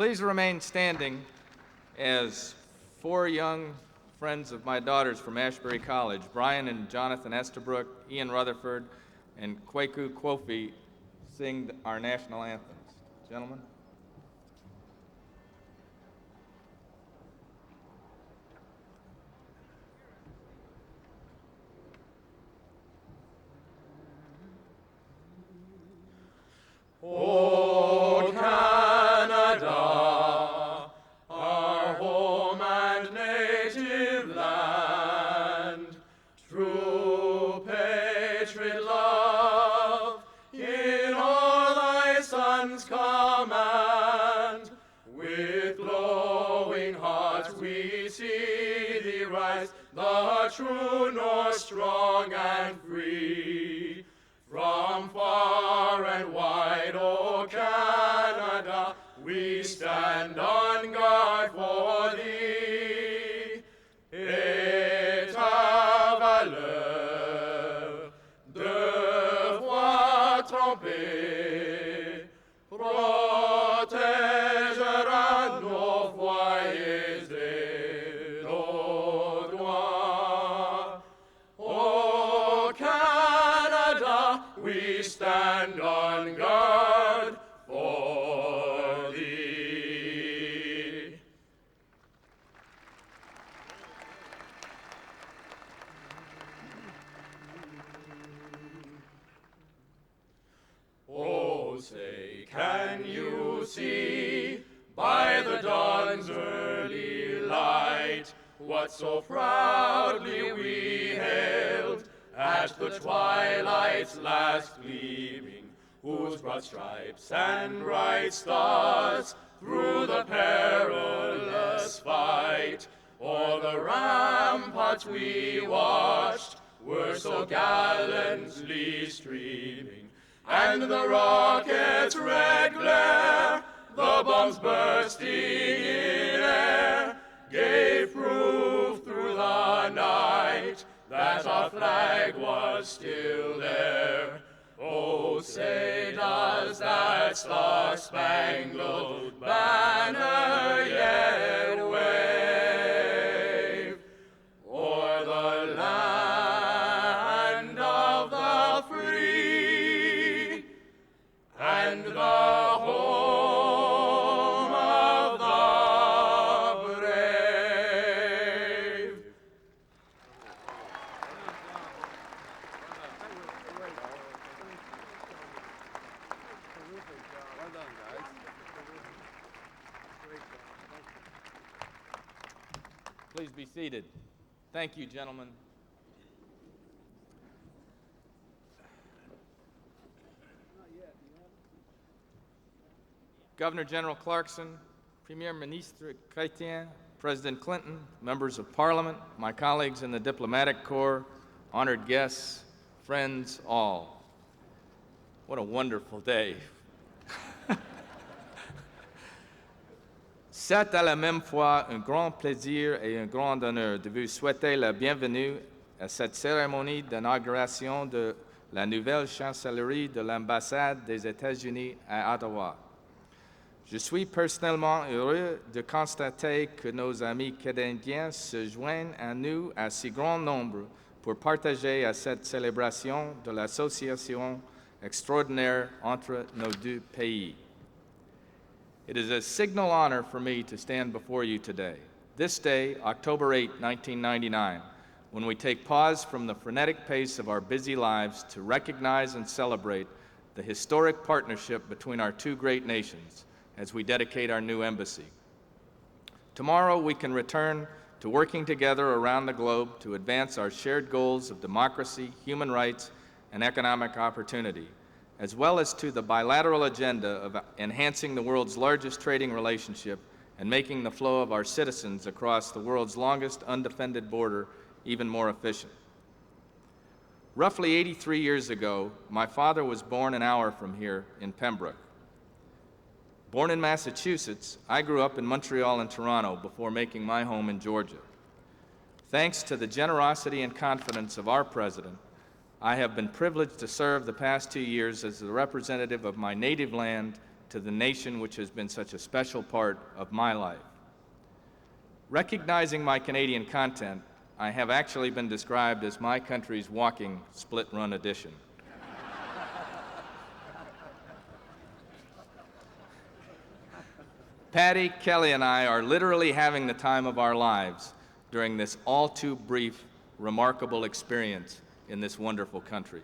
Please remain standing as four young friends of my daughters from Ashbury College, Brian and Jonathan Estabrook, Ian Rutherford, and Kwaku Kwofi, sing our national anthems. Gentlemen. O Canada, our home and native land, true patriot love in all thy sons command. With glowing hearts we see thee rise, the true North, strong and free. From far and wide, O Canada, we stand on guard for thee. Et ta valeur, deux fois trompée, protégera nos foyers et nos droits. O Canada, we stand on guard for thee. Oh, say, can you see by the dawn's early light what so proudly we hailed at the twilight's last gleaming, whose broad stripes and bright stars through the perilous fight o'er the ramparts we watched were so gallantly streaming, and the rocket's red glare, the bombs bursting in air, gave proof through the night that our flag was still there. Oh, say, does that star-spangled banner yet wave o'er the land of the free and the home of the brave? Please be seated. Thank you, gentlemen. Governor General Clarkson, Premier Ministre Chrétien, President Clinton, members of Parliament, my colleagues in the diplomatic corps, honored guests, friends, all. What a wonderful day. C'est à la même fois un grand plaisir et un grand honneur de vous souhaiter la bienvenue à cette cérémonie d'inauguration de la nouvelle chancellerie de l'ambassade des États-Unis à Ottawa. Je suis personnellement heureux de constater que nos amis canadiens se joignent à nous à si grand nombre pour partager à cette célébration de l'association extraordinaire entre nos deux pays. It is a signal honor for me to stand before you today, this day, October 8, 1999, when we take pause from the frenetic pace of our busy lives to recognize and celebrate the historic partnership between our two great nations as we dedicate our new embassy. Tomorrow, we can return to working together around the globe to advance our shared goals of democracy, human rights, and economic opportunity, as well as to the bilateral agenda of enhancing the world's largest trading relationship and making the flow of our citizens across the world's longest undefended border even more efficient. Roughly 83 years ago, my father was born an hour from here in Pembroke. Born in Massachusetts, I grew up in Montreal and Toronto before making my home in Georgia. Thanks to the generosity and confidence of our president, I have been privileged to serve the past 2 years as the representative of my native land to the nation which has been such a special part of my life. Recognizing my Canadian content, I have actually been described as my country's walking split-run edition. Patty, Kelly, and I are literally having the time of our lives during this all-too-brief, remarkable experience in this wonderful country.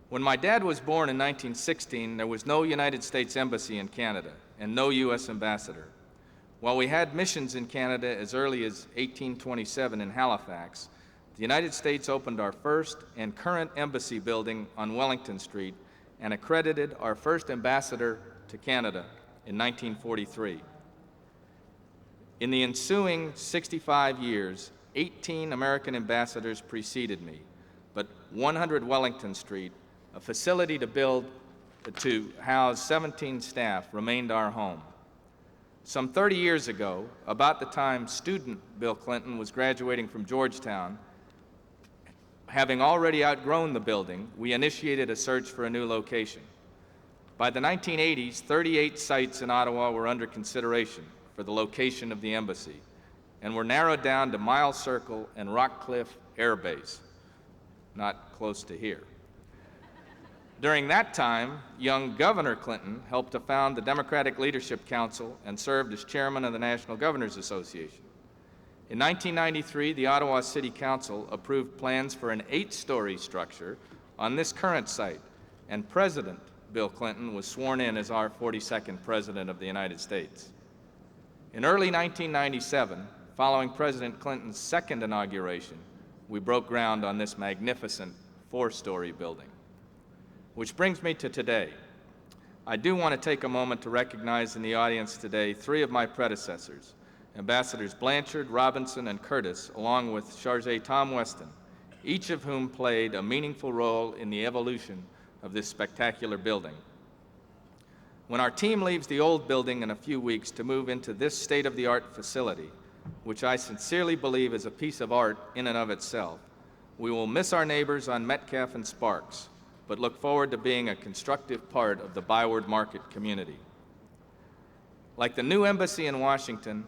When my dad was born in 1916, there was no United States Embassy in Canada and no U.S. ambassador. While we had missions in Canada as early as 1827 in Halifax, the United States opened our first and current embassy building on Wellington Street and accredited our first ambassador to Canada in 1943. In the ensuing 65 years, 18 American ambassadors preceded me, but 100 Wellington Street, a facility to house 17 staff, remained our home. Some 30 years ago, about the time student Bill Clinton was graduating from Georgetown, having already outgrown the building, we initiated a search for a new location. By the 1980s, 38 sites in Ottawa were under consideration for the location of the embassy, and were narrowed down to Mile Circle and Rockcliffe Air Base, not close to here. During that time, young Governor Clinton helped to found the Democratic Leadership Council and served as chairman of the National Governors Association. In 1993, the Ottawa City Council approved plans for an 8-story structure on this current site, and President Bill Clinton was sworn in as our 42nd President of the United States. In early 1997, following President Clinton's second inauguration, we broke ground on this magnificent 4-story building. Which brings me to today. I do want to take a moment to recognize in the audience today 3 of my predecessors, Ambassadors Blanchard, Robinson, and Curtis, along with Chargé Tom Weston, each of whom played a meaningful role in the evolution of this spectacular building. When our team leaves the old building in a few weeks to move into this state-of-the-art facility, which I sincerely believe is a piece of art in and of itself, we will miss our neighbors on Metcalfe and Sparks, but look forward to being a constructive part of the Byward Market community. Like the new embassy in Washington,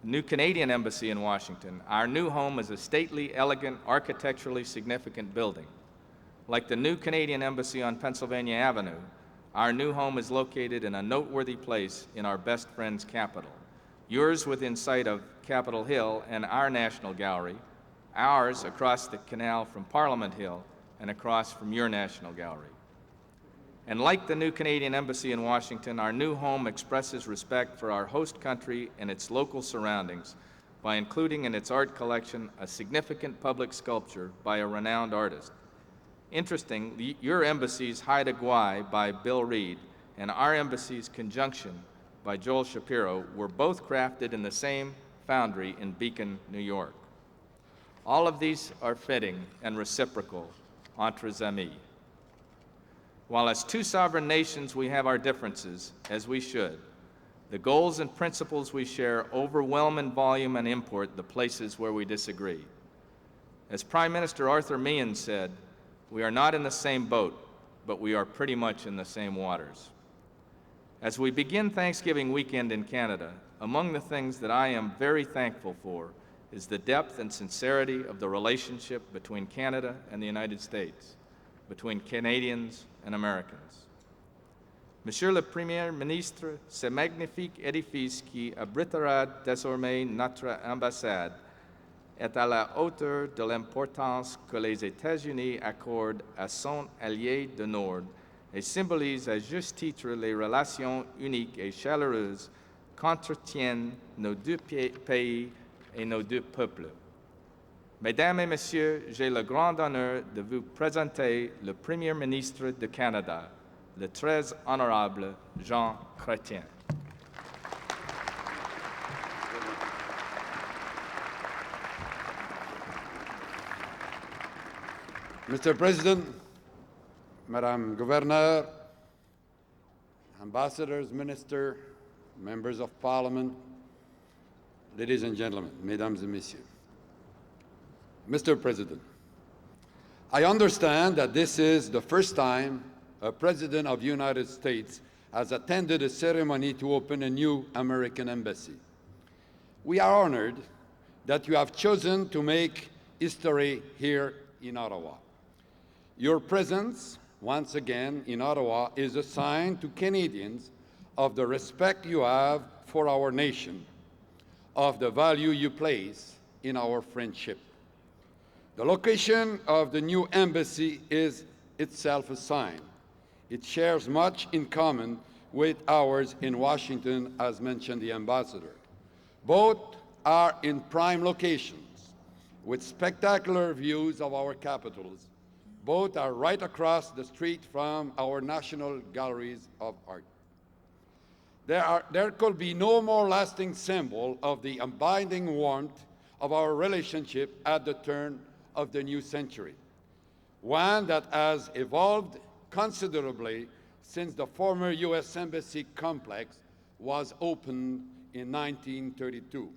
new Canadian embassy in Washington, our new home is a stately, elegant, architecturally significant building. Like the new Canadian embassy on Pennsylvania Avenue, our new home is located in a noteworthy place in our best friend's capital, yours within sight of Capitol Hill and our National Gallery, ours across the canal from Parliament Hill and across from your National Gallery. And like the new Canadian Embassy in Washington, our new home expresses respect for our host country and its local surroundings by including in its art collection a significant public sculpture by a renowned artist. Interesting, your embassy's Haida Gwaii by Bill Reed and our embassy's Conjunction by Joel Shapiro were both crafted in the same foundry in Beacon, New York. All of these are fitting and reciprocal entre amis. While as 2 sovereign nations we have our differences, as we should, the goals and principles we share overwhelm in volume and import the places where we disagree. As Prime Minister Arthur Meehan said, we are not in the same boat, but we are pretty much in the same waters. As we begin Thanksgiving weekend in Canada, among the things that I am very thankful for is the depth and sincerity of the relationship between Canada and the United States, between Canadians and Americans. Monsieur le Premier Ministre, ce magnifique édifice qui abritera désormais notre ambassade est à la hauteur de l'importance que les États-Unis accordent à son allié du Nord et symbolise à juste titre les relations uniques et chaleureuses qu'entretiennent nos 2 pays et nos 2 peuples. Mesdames et Messieurs, j'ai le grand honneur de vous présenter le Premier ministre du Canada, le très honorable Jean Chrétien. Mr. President, Madam Governor, Ambassadors, Minister, Members of Parliament, ladies and gentlemen, Mesdames et Messieurs. Mr. President, I understand that this is the first time a President of the United States has attended a ceremony to open a new American embassy. We are honored that you have chosen to make history here in Ottawa. Your presence, once again, in Ottawa is a sign to Canadians of the respect you have for our nation, of the value you place in our friendship. The location of the new embassy is itself a sign. It shares much in common with ours in Washington, as mentioned the ambassador. Both are in prime locations with spectacular views of our capitals. Both are right across the street from our national galleries of art. There could be no more lasting symbol of the abiding warmth of our relationship at the turn of the new century, one that has evolved considerably since the former U.S. Embassy complex was opened in 1932.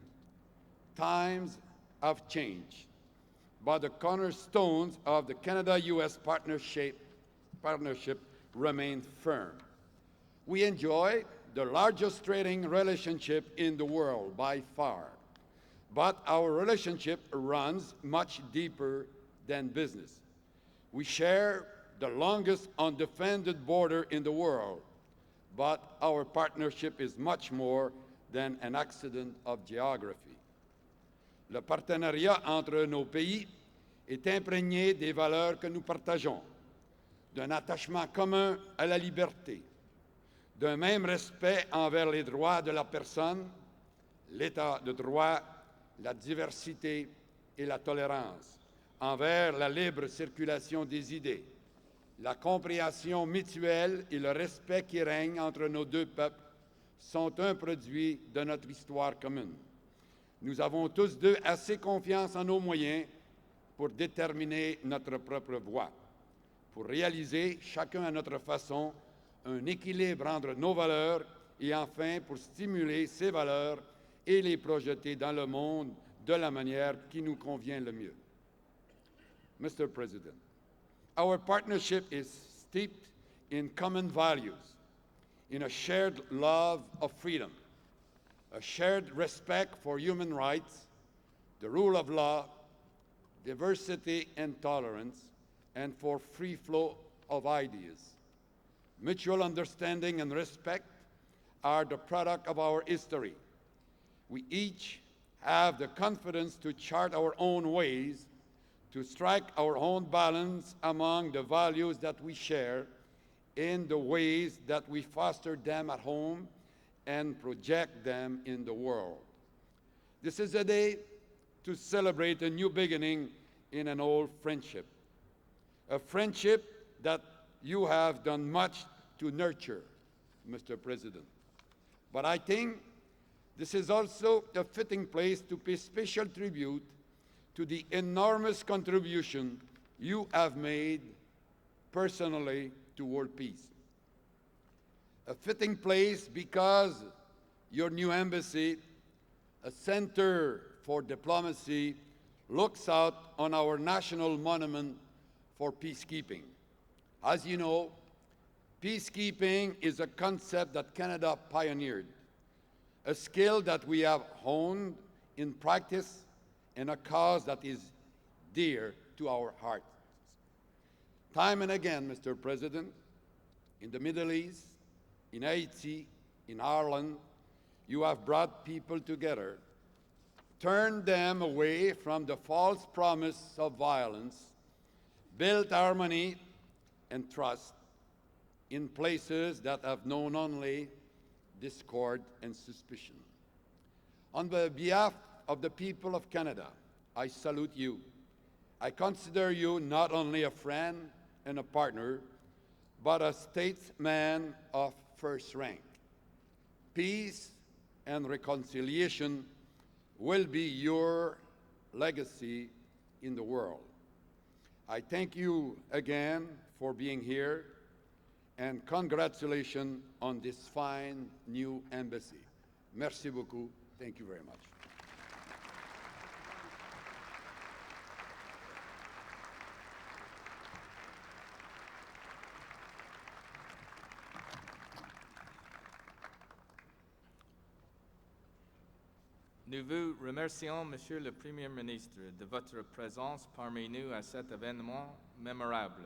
Times have changed, but the cornerstones of the Canada-U.S. partnership remain firm. We enjoy the largest trading relationship in the world by far, but our relationship runs much deeper than business. We share the longest undefended border in the world, but our partnership is much more than an accident of geography. Le partenariat entre nos pays est imprégné des valeurs que nous partageons, d'un attachement commun à la liberté, d'un même respect envers les droits de la personne, l'état de droit, la diversité et la tolérance, envers la libre circulation des idées, la compréhension mutuelle et le respect qui règne entre nos deux peuples sont un produit de notre histoire commune. Nous avons tous deux assez confiance en nos moyens pour déterminer notre propre voie, pour réaliser, chacun à notre façon, un équilibre entre nos valeurs et enfin pour stimuler ces valeurs et les projeter dans le monde de la manière qui nous convient le mieux. Mr. President, our partnership is steeped in common values, in a shared love of freedom, a shared respect for human rights, the rule of law, diversity and tolerance, and for free flow of ideas. Mutual understanding and respect are the product of our history. We each have the confidence to chart our own ways, to strike our own balance among the values that we share in the ways that we foster them at home and project them in the world. This is a day to celebrate a new beginning in an old friendship, a friendship that you have done much to nurture, Mr. President. But I think this is also a fitting place to pay special tribute to the enormous contribution you have made personally to world peace. A fitting place because your new embassy, a center for diplomacy, looks out on our national monument for peacekeeping. As you know, peacekeeping is a concept that Canada pioneered, a skill that we have honed in practice and a cause that is dear to our hearts. Time and again, Mr. President, in the Middle East, in Haiti, in Ireland, you have brought people together, turned them away from the false promise of violence, built harmony and trust in places that have known only discord and suspicion. On the behalf of the people of Canada, I salute you. I consider you not only a friend and a partner, but a statesman of first rank. Peace and reconciliation will be your legacy in the world. I thank you again for being here, and congratulations on this fine new embassy. Merci beaucoup. Thank you very much. Nous vous remercions, Monsieur le Premier ministre, de votre présence parmi nous à cet événement mémorable.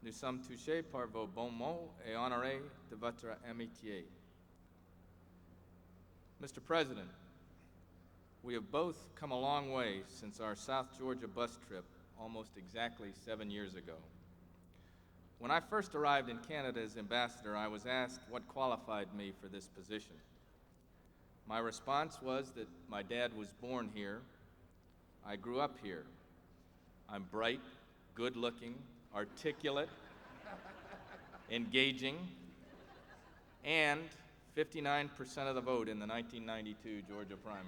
Nous sommes touchés par vos bons mots et honorés de votre amitié. Mr. President, we have both come a long way since our South Georgia bus trip almost exactly 7 years ago. When I first arrived in Canada as ambassador, I was asked what qualified me for this position. My response was that my dad was born here. I grew up here. I'm bright, good-looking, articulate, engaging, and 59% of the vote in the 1992 Georgia primary.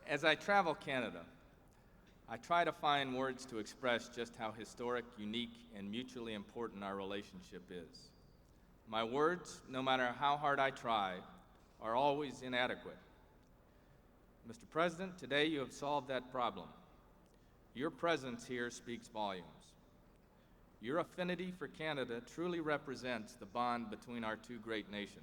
As I travel Canada, I try to find words to express just how historic, unique, and mutually important our relationship is. My words, no matter how hard I try, are always inadequate. Mr. President, today you have solved that problem. Your presence here speaks volumes. Your affinity for Canada truly represents the bond between our two great nations.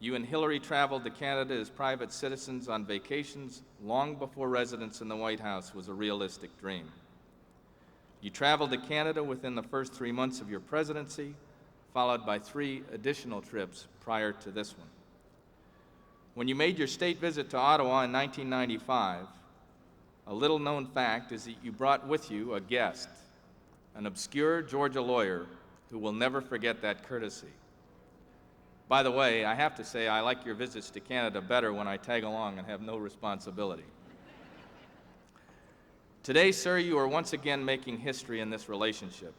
You and Hillary traveled to Canada as private citizens on vacations long before residence in the White House was a realistic dream. You traveled to Canada within the first 3 months of your presidency, followed by 3 additional trips prior to this one. When you made your state visit to Ottawa in 1995, a little-known fact is that you brought with you a guest, an obscure Georgia lawyer who will never forget that courtesy. By the way, I have to say I like your visits to Canada better when I tag along and have no responsibility. Today, sir, you are once again making history in this relationship.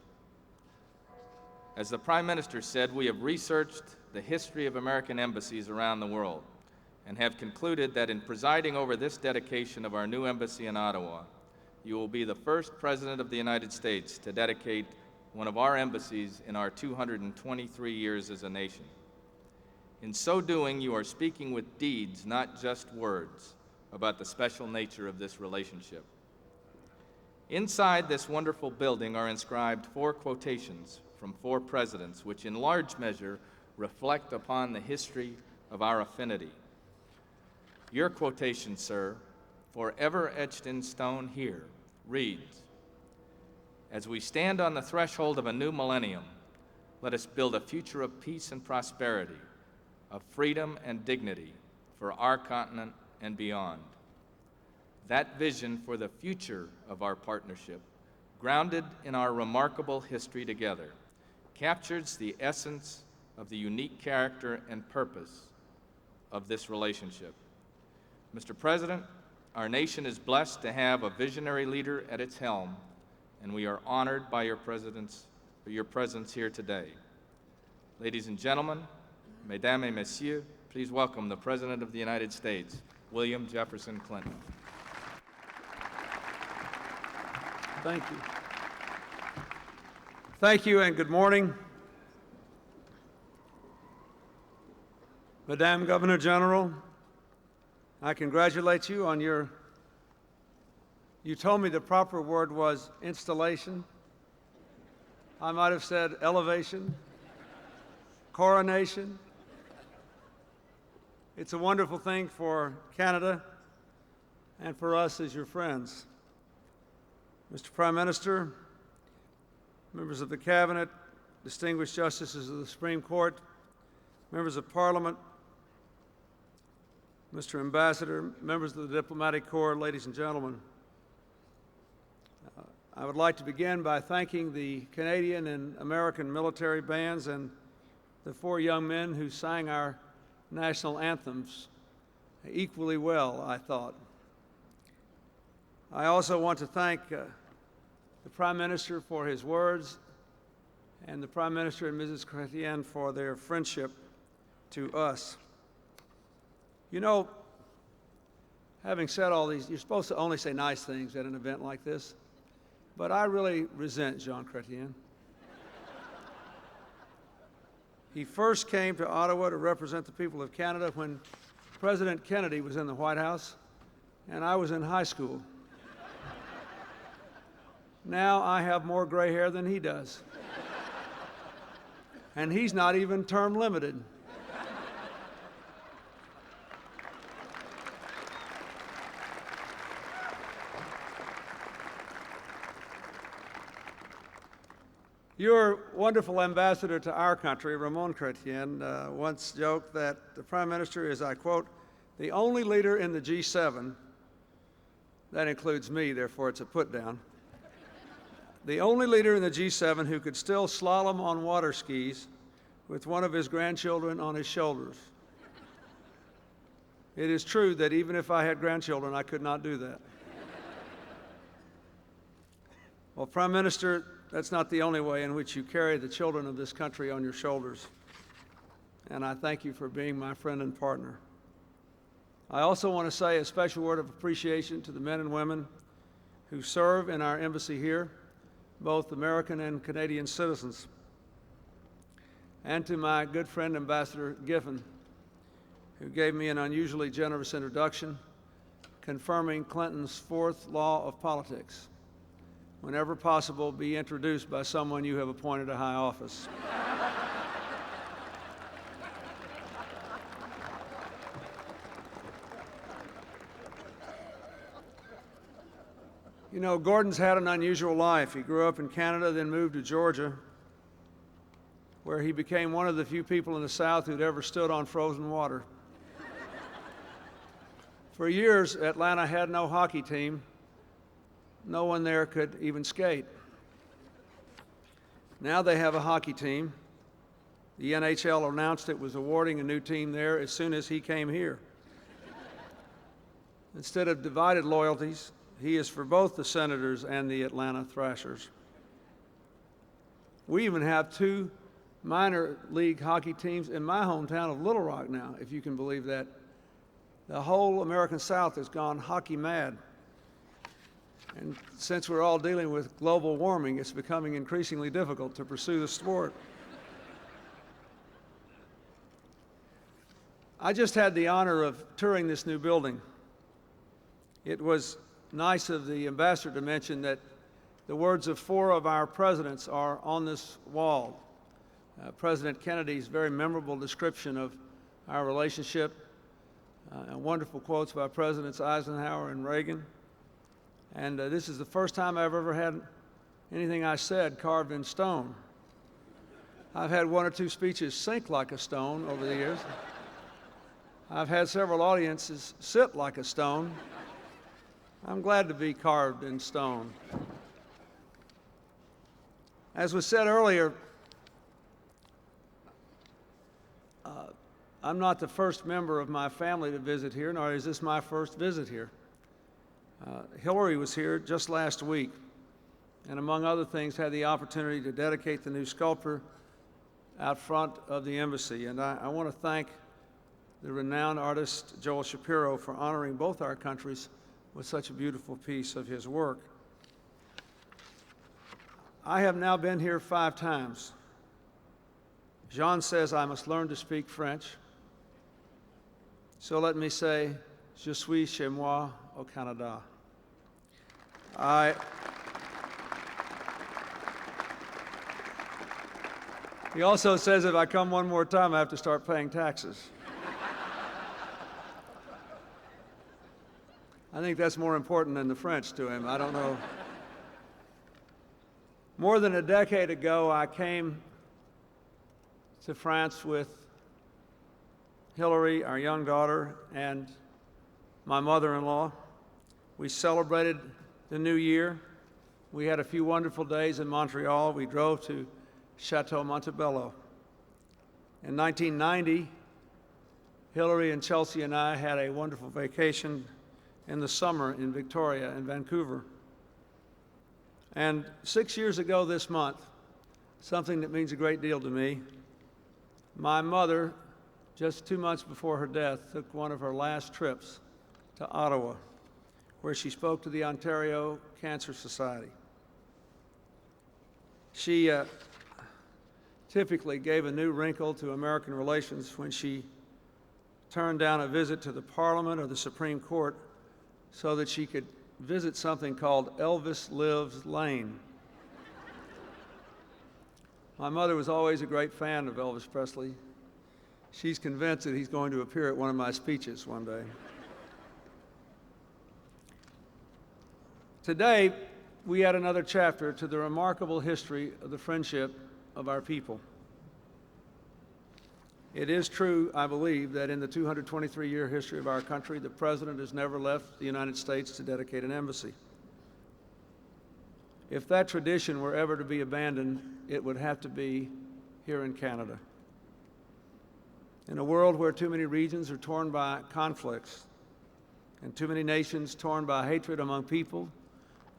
As the Prime Minister said, we have researched the history of American embassies around the world and have concluded that in presiding over this dedication of our new embassy in Ottawa, you will be the first President of the United States to dedicate one of our embassies in our 223 years as a nation. In so doing, you are speaking with deeds, not just words, about the special nature of this relationship. Inside this wonderful building are inscribed 4 quotations from 4 presidents, which in large measure reflect upon the history of our affinity. Your quotation, sir, forever etched in stone here, reads, "As we stand on the threshold of a new millennium, let us build a future of peace and prosperity, of freedom and dignity for our continent and beyond." That vision for the future of our partnership, grounded in our remarkable history together, captures the essence of the unique character and purpose of this relationship. Mr. President, our nation is blessed to have a visionary leader at its helm, and we are honored by your presence here today. Ladies and gentlemen, Mesdames et Messieurs, please welcome the President of the United States, William Jefferson Clinton. Thank you. Thank you and good morning. Madame Governor General, I congratulate you on you told me the proper word was installation. I might have said elevation, coronation. It's a wonderful thing for Canada and for us as your friends. Mr. Prime Minister, members of the Cabinet, distinguished justices of the Supreme Court, members of Parliament, Mr. Ambassador, members of the Diplomatic Corps, ladies and gentlemen, I would like to begin by thanking the Canadian and American military bands and the 4 young men who sang our national anthems equally well, I thought. I also want to thank the Prime Minister for his words and the Prime Minister and Mrs. Chrétien for their friendship to us. You know, having said all these, you're supposed to only say nice things at an event like this, but I really resent Jean Chrétien. He first came to Ottawa to represent the people of Canada when President Kennedy was in the White House and I was in high school. Now I have more gray hair than he does. And he's not even term limited. Your wonderful ambassador to our country, Ramon Chrétien, once joked that the Prime Minister is, I quote, the only leader in the G7, that includes me, therefore it's a put down, the only leader in the G7 who could still slalom on water skis with one of his grandchildren on his shoulders. It is true that even if I had grandchildren, I could not do that. Well, Prime Minister, that's not the only way in which you carry the children of this country on your shoulders. And I thank you for being my friend and partner. I also want to say a special word of appreciation to the men and women who serve in our embassy here, both American and Canadian citizens, and to my good friend, Ambassador Giffen, who gave me an unusually generous introduction, confirming Clinton's fourth law of politics: whenever possible, be introduced by someone you have appointed to high office. You know, Gordon's had an unusual life. He grew up in Canada, then moved to Georgia, where he became one of the few people in the South who'd ever stood on frozen water. For years, Atlanta had no hockey team. No one there could even skate. Now they have a hockey team. The NHL announced it was awarding a new team there as soon as he came here. Instead of divided loyalties, he is for both the Senators and the Atlanta Thrashers. We even have two minor league hockey teams in my hometown of Little Rock now, if you can believe that. The whole American South has gone hockey mad. And since we're all dealing with global warming, it's becoming increasingly difficult to pursue the sport. I just had the honor of touring this new building. It was nice of the ambassador to mention that the words of 4 of our presidents are on this wall. President Kennedy's very memorable description of our relationship, wonderful quotes by Presidents Eisenhower and Reagan. And this is the first time I've ever had anything I said carved in stone. I've had 1 or 2 speeches sink like a stone over the years. I've had several audiences sit like a stone. I'm glad to be carved in stone. As was said earlier, I'm not the first member of my family to visit here, nor is this my first visit here. Hillary was here just last week, and among other things, had the opportunity to dedicate the new sculpture out front of the embassy. And I want to thank the renowned artist Joel Shapiro for honoring both our countries with such a beautiful piece of his work. I have now been here 5 times. Jean says I must learn to speak French. So let me say, je suis chez moi au Canada. He also says if I come one more time, I have to start paying taxes. I think that's more important than the French to him. I don't know. More than a decade ago, I came to France with Hillary, our young daughter, and my mother-in-law. We celebrated the new year. We had a few wonderful days in Montreal. We drove to Chateau Montebello. In 1990, Hillary and Chelsea and I had a wonderful vacation in the summer in Victoria and Vancouver. And 6 years ago this month, something that means a great deal to me, my mother, just 2 months before her death, took one of her last trips to Ottawa, where she spoke to the Ontario Cancer Society. She typically gave a new wrinkle to American relations when she turned down a visit to the Parliament or the Supreme Court so that she could visit something called Elvis Lives Lane. My mother was always a great fan of Elvis Presley. She's convinced that he's going to appear at one of my speeches one day. Today, we add another chapter to the remarkable history of the friendship of our people. It is true, I believe, that in the 223-year history of our country, the President has never left the United States to dedicate an embassy. If that tradition were ever to be abandoned, it would have to be here in Canada. In a world where too many regions are torn by conflicts and too many nations torn by hatred among people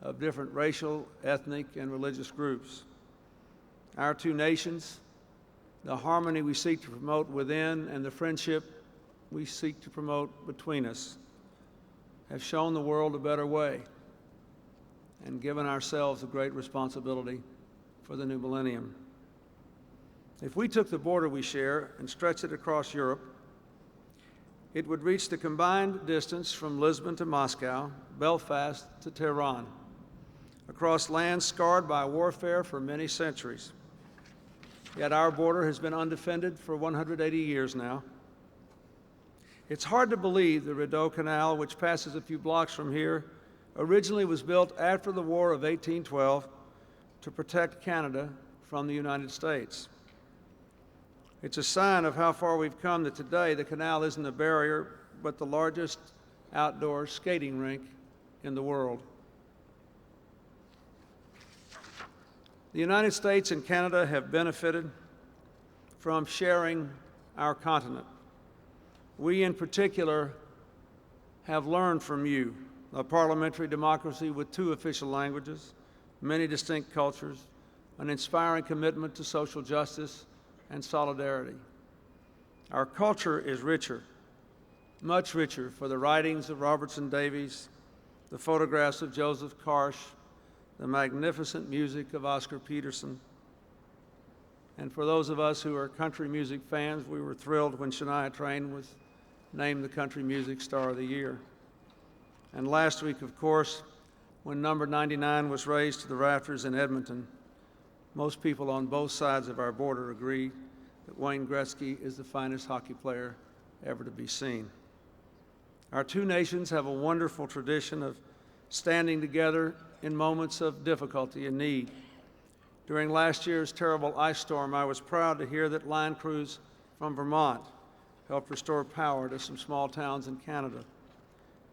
of different racial, ethnic, and religious groups, our two nations, the harmony we seek to promote within, and the friendship we seek to promote between us, have shown the world a better way and given ourselves a great responsibility for the new millennium. If we took the border we share and stretched it across Europe, it would reach the combined distance from Lisbon to Moscow, Belfast to Tehran, across lands scarred by warfare for many centuries. Yet our border has been undefended for 180 years now. It's hard to believe the Rideau Canal, which passes a few blocks from here, originally was built after the War of 1812 to protect Canada from the United States. It's a sign of how far we've come that today the canal isn't a barrier, but the largest outdoor skating rink in the world. The United States and Canada have benefited from sharing our continent. We, in particular, have learned from you, a parliamentary democracy with 2 official languages, many distinct cultures, an inspiring commitment to social justice and solidarity. Our culture is richer, much richer, for the writings of Robertson Davies, the photographs of Joseph Karsh, the magnificent music of Oscar Peterson. And for those of us who are country music fans, we were thrilled when Shania Twain was named the Country Music Star of the Year. And last week, of course, when number 99 was raised to the rafters in Edmonton, most people on both sides of our border agree that Wayne Gretzky is the finest hockey player ever to be seen. Our two nations have a wonderful tradition of standing together in moments of difficulty and need. During last year's terrible ice storm, I was proud to hear that line crews from Vermont helped restore power to some small towns in Canada.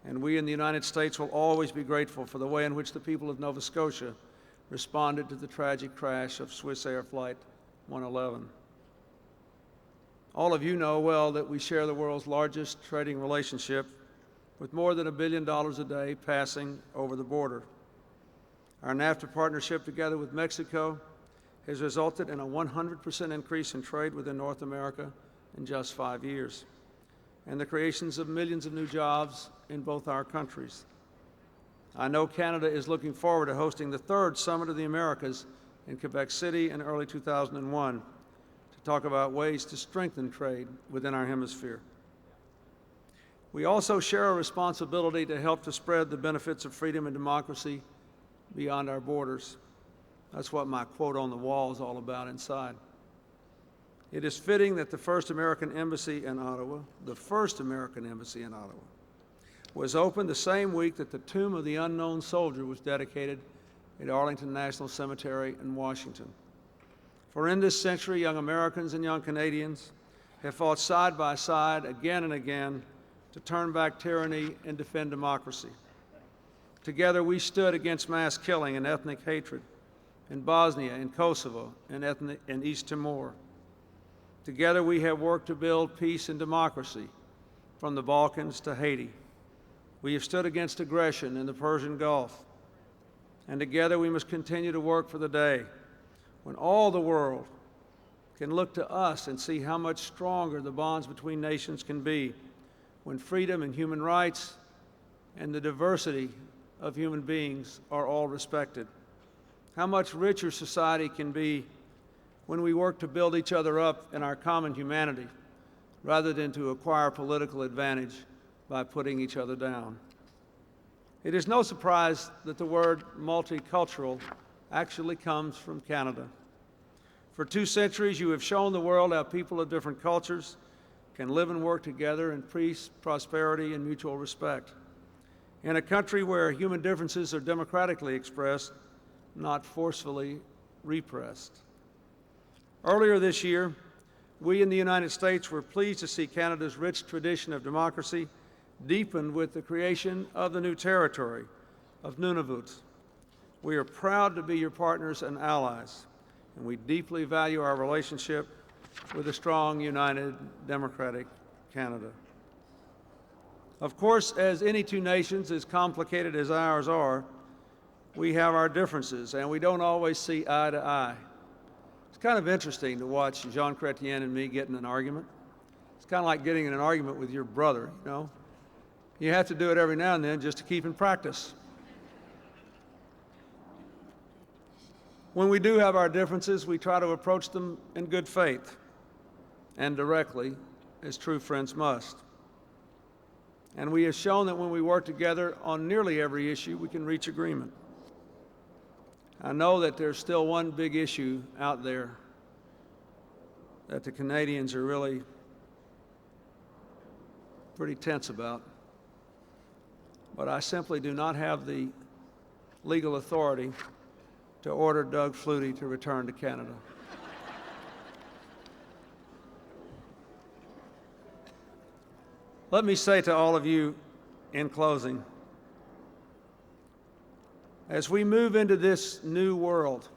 And we in the United States will always be grateful for the way in which the people of Nova Scotia responded to the tragic crash of Swiss Air Flight 111. All of you know well that we share the world's largest trading relationship, with more than $1 billion a day passing over the border. Our NAFTA partnership, together with Mexico, has resulted in a 100% increase in trade within North America in just 5 years, and the creations of millions of new jobs in both our countries. I know Canada is looking forward to hosting the 3rd Summit of the Americas in Quebec City in early 2001 to talk about ways to strengthen trade within our hemisphere. We also share a responsibility to help to spread the benefits of freedom and democracy beyond our borders. That's what my quote on the wall is all about inside. It is fitting that the first American embassy in Ottawa, was opened the same week that the Tomb of the Unknown Soldier was dedicated at Arlington National Cemetery in Washington. For in this century, young Americans and young Canadians have fought side by side again and again to turn back tyranny and defend democracy. Together, we stood against mass killing and ethnic hatred in Bosnia, in Kosovo, and East Timor. Together, we have worked to build peace and democracy from the Balkans to Haiti. We have stood against aggression in the Persian Gulf. And together, we must continue to work for the day when all the world can look to us and see how much stronger the bonds between nations can be, when freedom and human rights and the diversity of human beings are all respected. How much richer society can be when we work to build each other up in our common humanity, rather than to acquire political advantage by putting each other down. It is no surprise that the word multicultural actually comes from Canada. For 2 centuries, you have shown the world how people of different cultures can live and work together in peace, prosperity, and mutual respect. In a country where human differences are democratically expressed, not forcefully repressed. Earlier this year, we in the United States were pleased to see Canada's rich tradition of democracy deepened with the creation of the new territory of Nunavut. We are proud to be your partners and allies, and we deeply value our relationship with a strong, united, democratic Canada. Of course, as any 2 nations as complicated as ours are, we have our differences, and we don't always see eye to eye. It's kind of interesting to watch Jean Chrétien and me get in an argument. It's kind of like getting in an argument with your brother, you know? You have to do it every now and then just to keep in practice. When we do have our differences, we try to approach them in good faith and directly, as true friends must. And we have shown that when we work together on nearly every issue, we can reach agreement. I know that there's still one big issue out there that the Canadians are really pretty tense about, but I simply do not have the legal authority to order Doug Flutie to return to Canada. Let me say to all of you in closing, as we move into this new world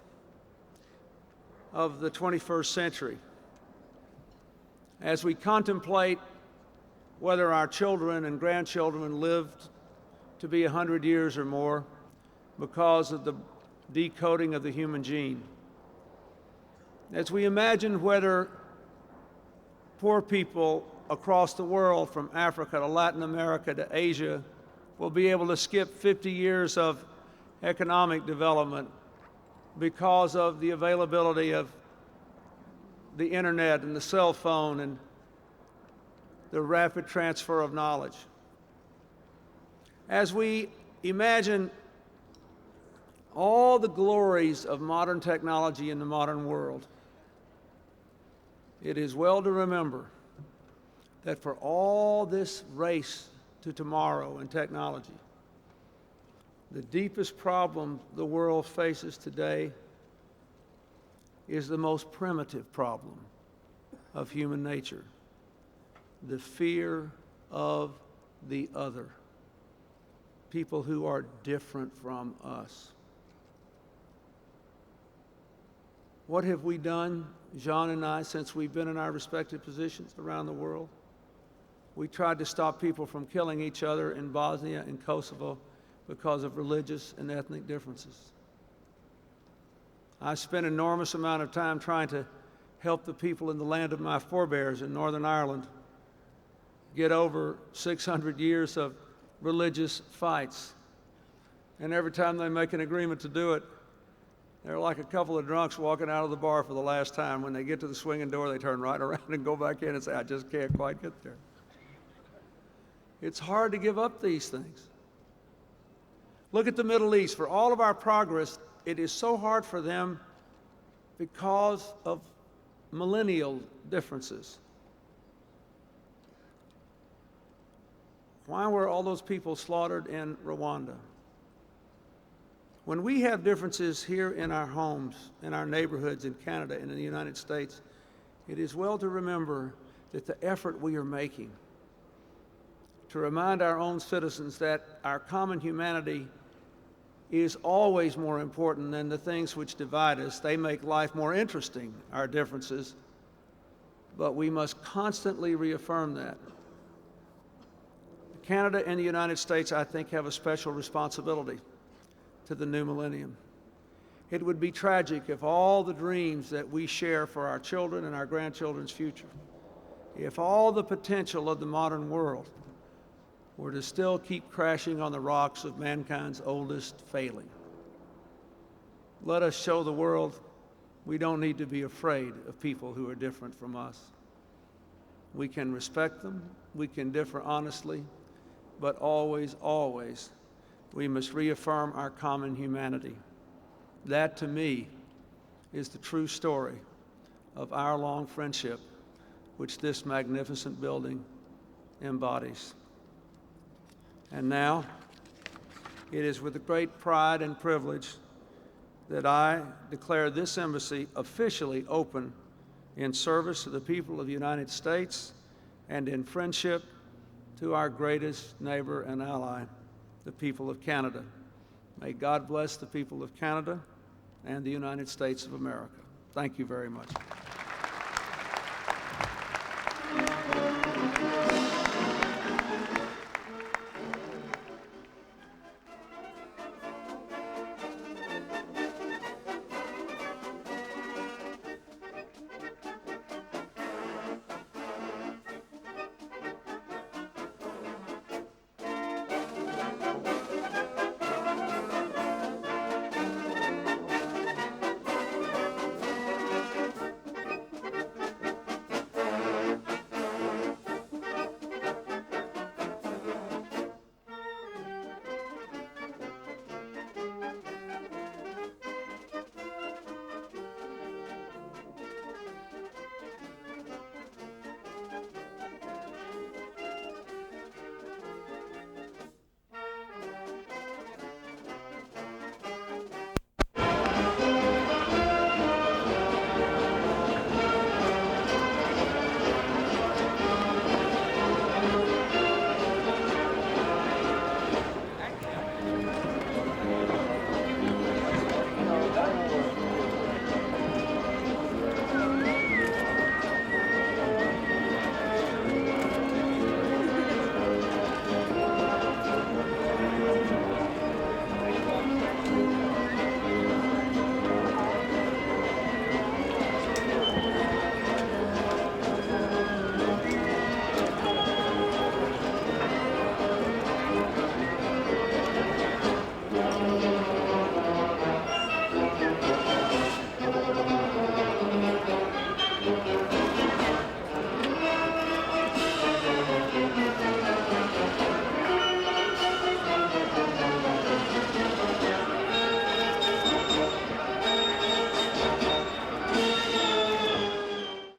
of the 21st century, as we contemplate whether our children and grandchildren lived to be 100 years or more because of the decoding of the human gene, as we imagine whether poor people across the world, from Africa to Latin America to Asia, will be able to skip 50 years of economic development because of the availability of the internet and the cell phone and the rapid transfer of knowledge. As we imagine all the glories of modern technology in the modern world, it is well to remember that for all this race to tomorrow in technology, the deepest problem the world faces today is the most primitive problem of human nature: the fear of the other, people who are different from us. What have we done, Jean and I, since we've been in our respective positions around the world? We tried to stop people from killing each other in Bosnia and Kosovo because of religious and ethnic differences. I spent an enormous amount of time trying to help the people in the land of my forebears in Northern Ireland get over 600 years of religious fights. And every time they make an agreement to do it, they're like a couple of drunks walking out of the bar for the last time. When they get to the swinging door, they turn right around and go back in and say, I just can't quite get there. It's hard to give up these things. Look at the Middle East. For all of our progress, it is so hard for them because of millennial differences. Why were all those people slaughtered in Rwanda? When we have differences here in our homes, in our neighborhoods, in Canada, and in the United States, it is well to remember that the effort we are making to remind our own citizens that our common humanity is always more important than the things which divide us. They make life more interesting, our differences, but we must constantly reaffirm that. Canada and the United States, I think, have a special responsibility to the new millennium. It would be tragic if all the dreams that we share for our children and our grandchildren's future, if all the potential of the modern world were to still keep crashing on the rocks of mankind's oldest failing. Let us show the world we don't need to be afraid of people who are different from us. We can respect them, we can differ honestly, but always, always we must reaffirm our common humanity. That, to me, is the true story of our long friendship, which this magnificent building embodies. And now, it is with great pride and privilege that I declare this embassy officially open in service to the people of the United States and in friendship to our greatest neighbor and ally, the people of Canada. May God bless the people of Canada and the United States of America. Thank you very much.